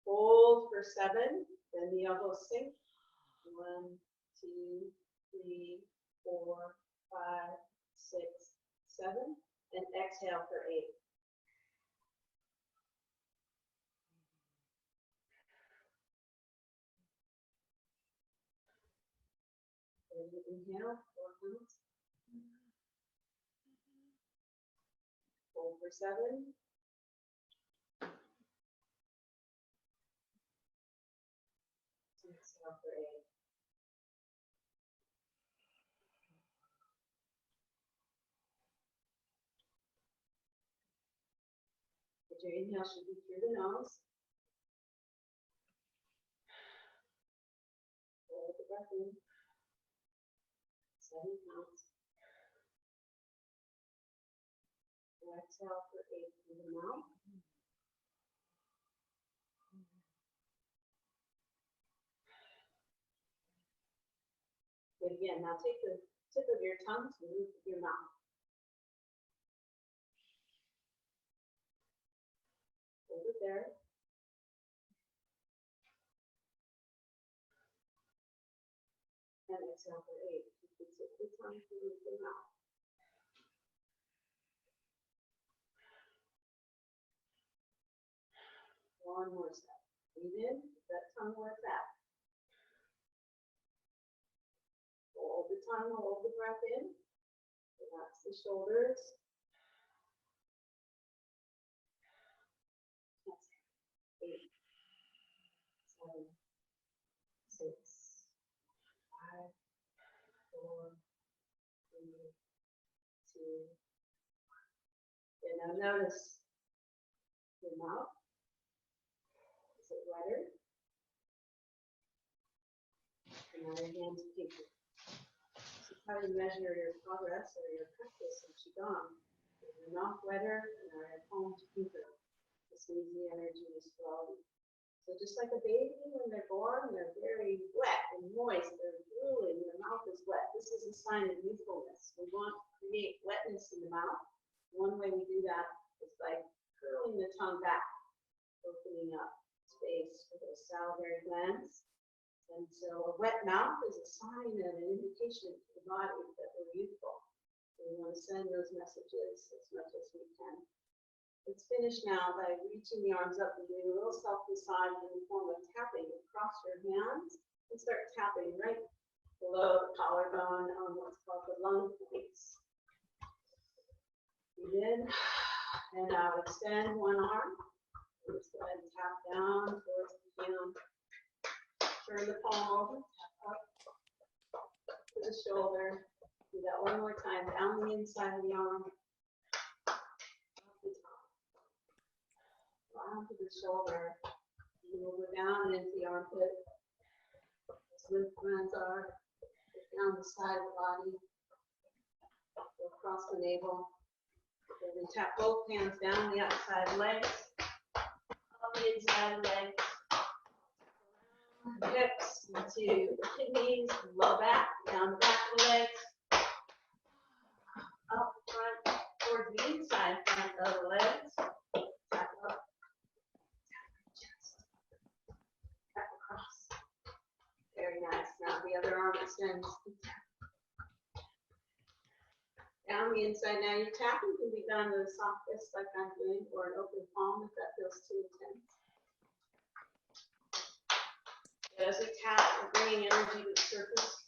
Hold for 7. Then the elbows sink. 1, 2, 3, 4, 5, 6, 7. And exhale for 8. Inhale, 4 counts. Hold for 7. Exhale for 8. But your inhale should be through the nose. Hold the breath in. 7 counts. Exhale for 8 through the mouth. Good again. Now take the tip of your tongue to the roof of your mouth. Hold it there. And exhale for 8. Keep the tip of the tongue to the roof of your mouth. One more step. Breathe in. that tongue where it's at. Hold the tongue, hold the breath in. Relax the shoulders. 8, 7, 6, 5, 4, 3, 2. And now notice your mouth. Is it wetter? And now your hands are deeper. This is how you measure your progress or your practice in Qigong. Is your mouth wetter and are your palms deeper? This means the energy is flowing. So just like a baby when they're born, they're very wet and moist. They're drooling. Their mouth is wet. This is a sign of youthfulness. We want to create wetness in the mouth. One way we do that is by curling the tongue back, opening up space for those salivary glands. And so a wet mouth is a sign and an indication to the body that we're youthful. So we want to send those messages as much as we can. Let's finish now by reaching the arms up and doing a little self-massage in the form of tapping across your hands and start tapping right below the collarbone on what's called the lung points. Breathe in, and now extend one arm. Just go ahead and tap down towards the hand. Turn the palm over, tap up to the shoulder. Do that one more time, down the inside of the arm. Down to the shoulder. And we'll go down into the armpit. As lymph glands are. Down the side of the body. Go across the navel. And then tap both hands down the outside legs. Up the inside legs. Hips into the kidneys, low back, down the back of the legs. Up front, towards the inside front of the legs. Tap up. Tap across. Very nice. Now the other arm extends. Down the inside. Now your tapping can be done with a soft fist like I'm doing, or an open palm if that feels too intense. As we tap, we're bringing energy to the surface,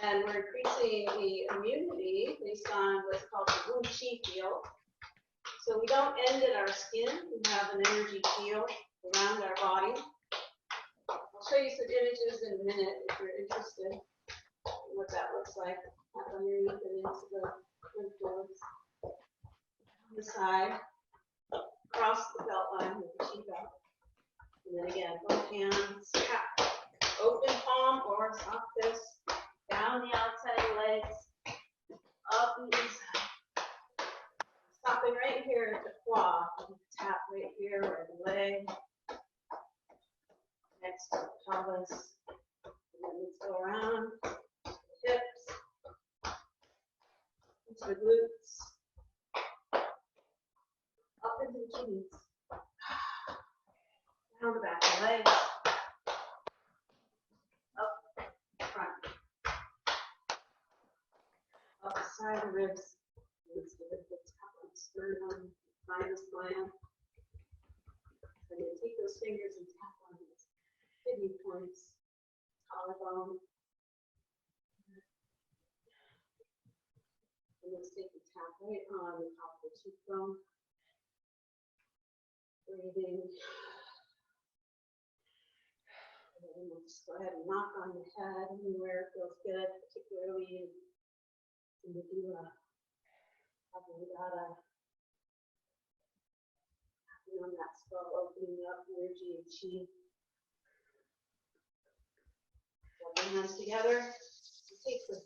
and we're increasing the immunity based on what's called the Wu Qi field. So we don't end at our skin. We have an energy field around our body. I'll show you some images in a minute if you're interested in what that looks like. Tap underneath and into the lymph nodes. On the side, across the belt line with the Qi belt. And then again, both hands, tap, open palm or soft fist, down the outside of the legs, up the inside. Stopping right here at the quad. Tap right here where the leg, next to the pelvis. And then let's go around the hips, into the glutes, up into the kidneys. Down the back of the legs, up front, up the side of the ribs, let's give it the top of the sternum, thymus gland. And then take those fingers and tap on these kidney points, collarbone. And let's take the tap right on the top of the cheekbone. Breathing. And we'll just go ahead and knock on the head anywhere it feels good, particularly in the doula. Abhyangata. Tapping on that skull, opening up energy and chi. Rub the hands together. Take the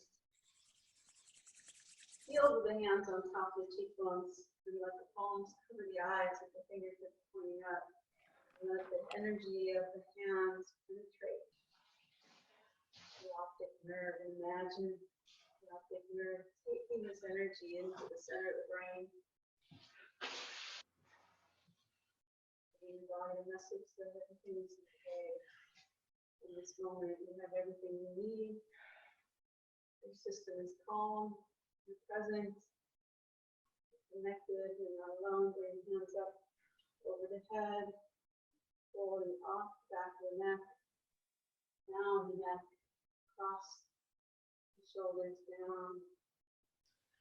heels of the hands on top of the cheekbones. And let the palms cover the eyes with the fingertips pointing up. And let the energy of the hands penetrate the optic nerve. Imagine the optic nerve taking this energy into the center of the brain. Giving the body a message that everything is okay. In this moment, you have everything you need. Your system is calm. You're present. You're connected. You're not alone. Bring your hands up over the head. pulling off the back of the neck, down the neck, across the shoulders, down,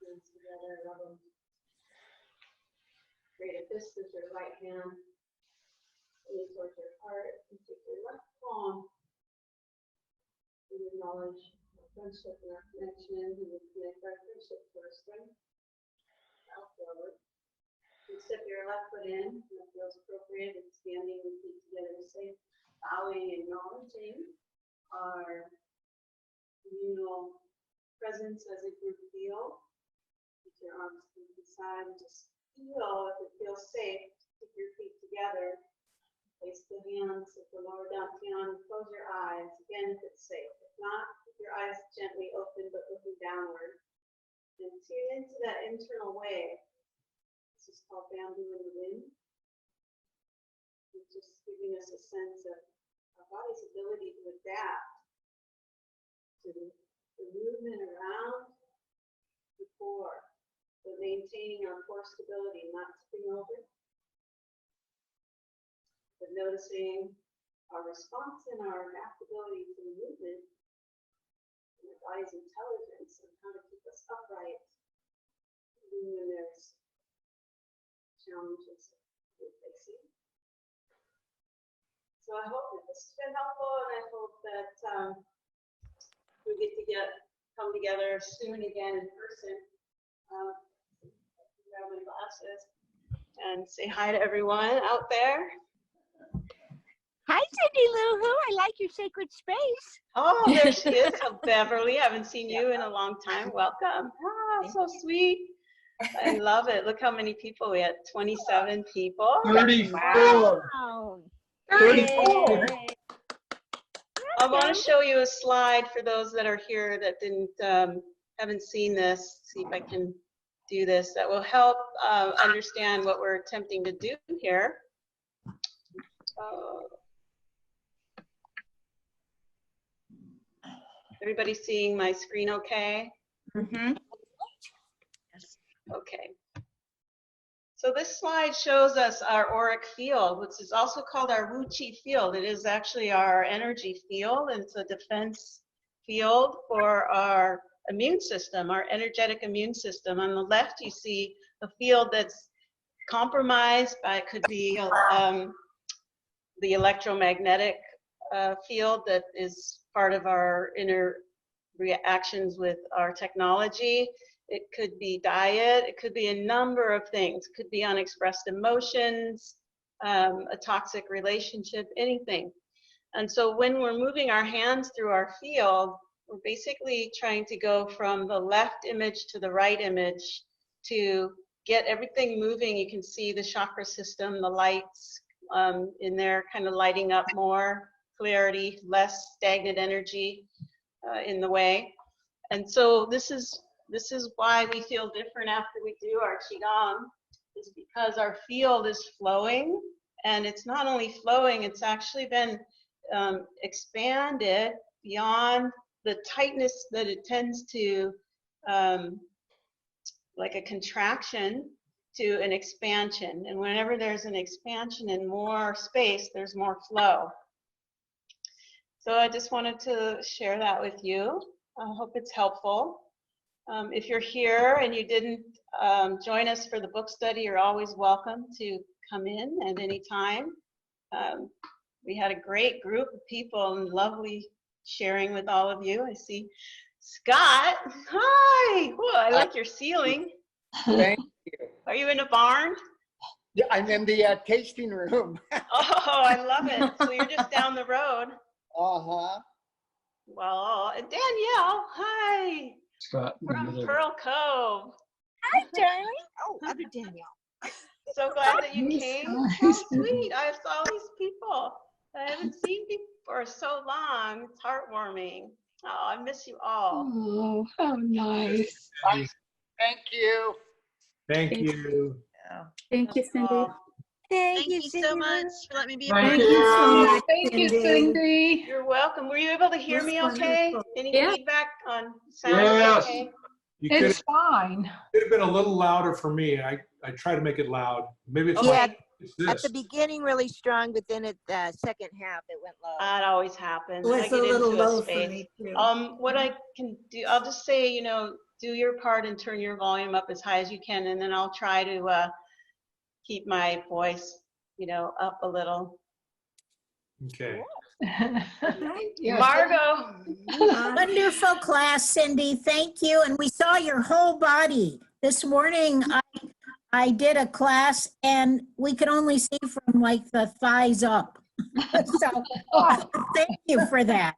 hands together, rub them. Create a fist with your right hand, lean towards your heart, and take your left palm and acknowledge our friendship and our connection. We will connect our friendship to our strength. Out forward. You step your left foot in, and it feels appropriate, and standing with feet together, safe, bowing, acknowledging our communal presence as a group feel. Keep your arms to the side and just feel if it feels safe. Keep your feet together. Place the hands at the lower down, close your eyes. Again, if it's safe. If not, keep your eyes gently open but looking downward. And tune into that internal wave. This is called bamboo in the wind. It's just giving us a sense of our body's ability to adapt to the movement around the core, but maintaining our core stability, not tipping over, but noticing our response and our adaptability to the movement, and the body's intelligence and how to keep us upright even when there's challenges we're facing. So I hope that this has been helpful, and I hope that we get to come together soon again in person. Grab my glasses and say hi to everyone out there. Hi, Cyndi Lou Who. I like your sacred space. Oh, there she is. Oh, Beverly, I haven't seen you in a long time. Welcome. Ah, so sweet. I love it. Look how many people we had. 27 people. 34. Wow. 34. I want to show you a slide for those that are here that haven't seen this. See if I can do this. That will help understand what we're attempting to do here. Everybody seeing my screen okay? Mm-hmm. Yes. Okay. So this slide shows us our auric field, which is also called our Wu Qi field. It is actually our energy field, and it's a defense field for our immune system, our energetic immune system. On the left, you see a field that's compromised by, it could be the electromagnetic field that is part of our inner reactions with our technology. It could be diet. It could be a number of things. It could be unexpressed emotions, a toxic relationship, anything. And so when we're moving our hands through our field, we're basically trying to go from the left image to the right image to get everything moving. You can see the chakra system, the lights in there kind of lighting up more, clarity, less stagnant energy in the way. And so this is why we feel different after we do our Qigong, is because our field is flowing, and it's not only flowing, it's actually been expanded beyond the tightness that it tends to, like a contraction, to an expansion. And whenever there's an expansion and more space, there's more flow. So I just wanted to share that with you. I hope it's helpful. If you're here and you didn't join us for the book study, you're always welcome to come in at any time. We had a great group of people and lovely sharing with all of you. I see Scott. Hi. Whoa, I like your ceiling. Thank you. Are you in a barn? Yeah, I'm in the tasting room. Oh, I love it. So you're just down the road. Uh-huh. Well, and Danielle, hi. Scott. From Pearl Cove. Hi, darling. Oh, other Danielle. So glad that you came. So sweet. I saw all these people that I haven't seen for so long. It's heartwarming. Oh, I miss you all. Oh, how nice. Thank you. Thank you. Thank you, Cyndi. Thank you so Cyndi. much for letting me be a Thank part Thank of you this. so much, Thank you, Cyndi. You're welcome. Were you able to hear That's me okay? wonderful. Any Yeah. feedback on sound? Yes. Okay? You could It's fine. have been a little louder for me. I try to make it loud. Maybe it's Okay. Yeah, It's At the this. beginning, really strong, but then at the second half, it went low. That always happens. It I was get a little into a low for space. me too. What I can do, I'll just say, do your part and turn your volume up as high as you can, and then I'll try to keep my voice, up a little. Okay. Yes. Margot. Wonderful class, Cyndi. Thank you. And we saw your whole body. This morning, I did a class and we could only see from like the thighs up. So thank you for that.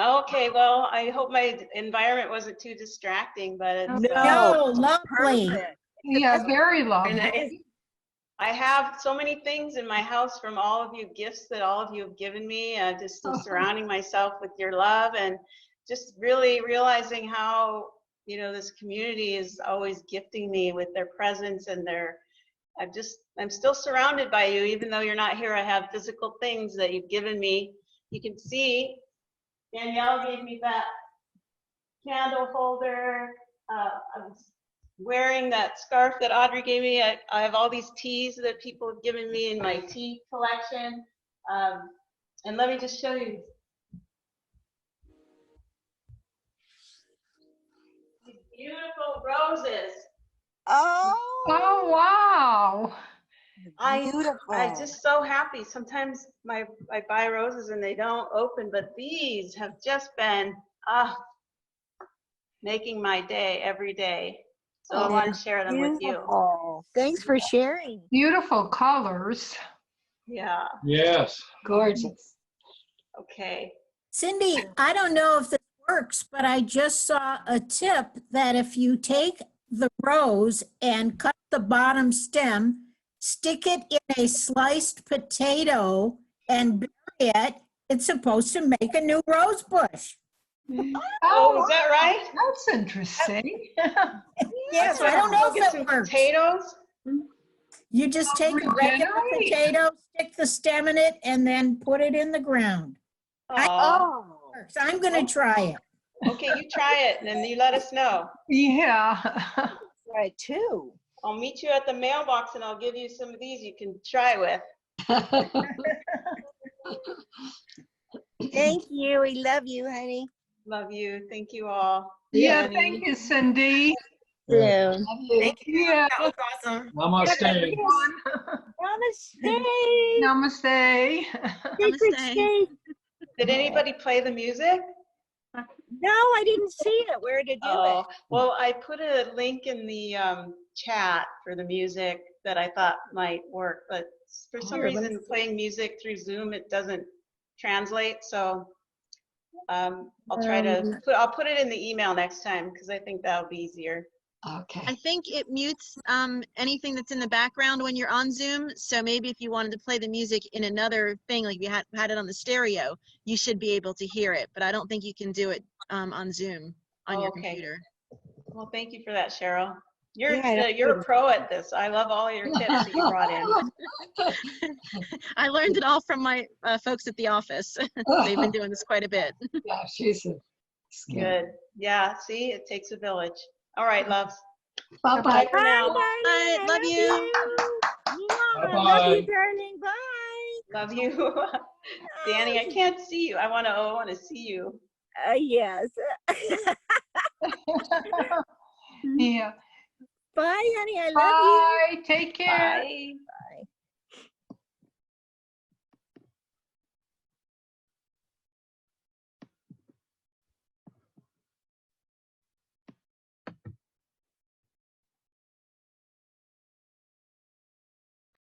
Okay, well, I hope my environment wasn't too distracting, but it's No, lovely. Perfect. Yeah, very very lovely. nice. I have so many things in my house from all of you, gifts that all of you have given me, just surrounding myself with your love and just really realizing how, this community is always gifting me with their presence and I'm still surrounded by you, even though you're not here. I have physical things that you've given me. You can see Danielle gave me that candle holder. I was wearing that scarf that Audrey gave me. I have all these teas that people have given me in my tea collection. And let me just show you. These beautiful roses. Oh, Oh, wow. beautiful. I'm just so happy. Sometimes I buy roses and they don't open, but these have just been making my day every day. So I want to share them with you. Beautiful. Thanks for sharing. Beautiful colors. Yeah. Yes. Gorgeous. Okay. Cyndi, I don't know if this works, but I just saw a tip that if you take the rose and cut the bottom stem, stick it in a sliced potato and bury it, it's supposed to make a new rose bush. Oh, is that right? That's interesting. Yes, I don't know Go get if some it works. potatoes. You just take a regular Regenerate. potato, stick the stem in it, and then put it in the ground. Oh. Works. I'm gonna try it. Okay, you try it and then you let us know. Yeah. Right, too. I'll meet you at the mailbox and I'll give you some of these you can try with. Thank you. We love you, honey. Love you. Thank you all. Yeah, Jenny. thank you, Cyndi. Soon. Thank you. Yeah. That was awesome. Namaste. Namaste. Namaste. Sacred space. Did anybody play the music? No, I didn't see it. Where to do Oh, it? well, I put a link in the chat for the music that I thought might work, but for some Here, let me reason playing music through Zoom, it doesn't translate. So I'll try to I'll put it in the email next time because I think that'll be easier. Okay. I think it mutes anything that's in the background when you're on Zoom. So maybe if you wanted to play the music in another thing, like you had it on the stereo, you should be able to hear it. But I don't think you can do it on Zoom on your Okay. computer. Well, thank you for that, Cheryl. You're Yeah, I don't you're a either. pro at this. I love all your tips that you brought in. I learned it all from my folks at the office. They've been doing this quite a bit. Yeah, she's a skin. Good. Yeah. See, it takes a village. All right, loves. Bye-bye. Bye for Bye, now. darling. Bye. I Love you. Mwah. Love Bye-bye. you, darling. Bye. Love you. Danny, I can't see you. I want to see you. Yes. Yeah. Bye, honey. I love you. Bye. Take care. Bye.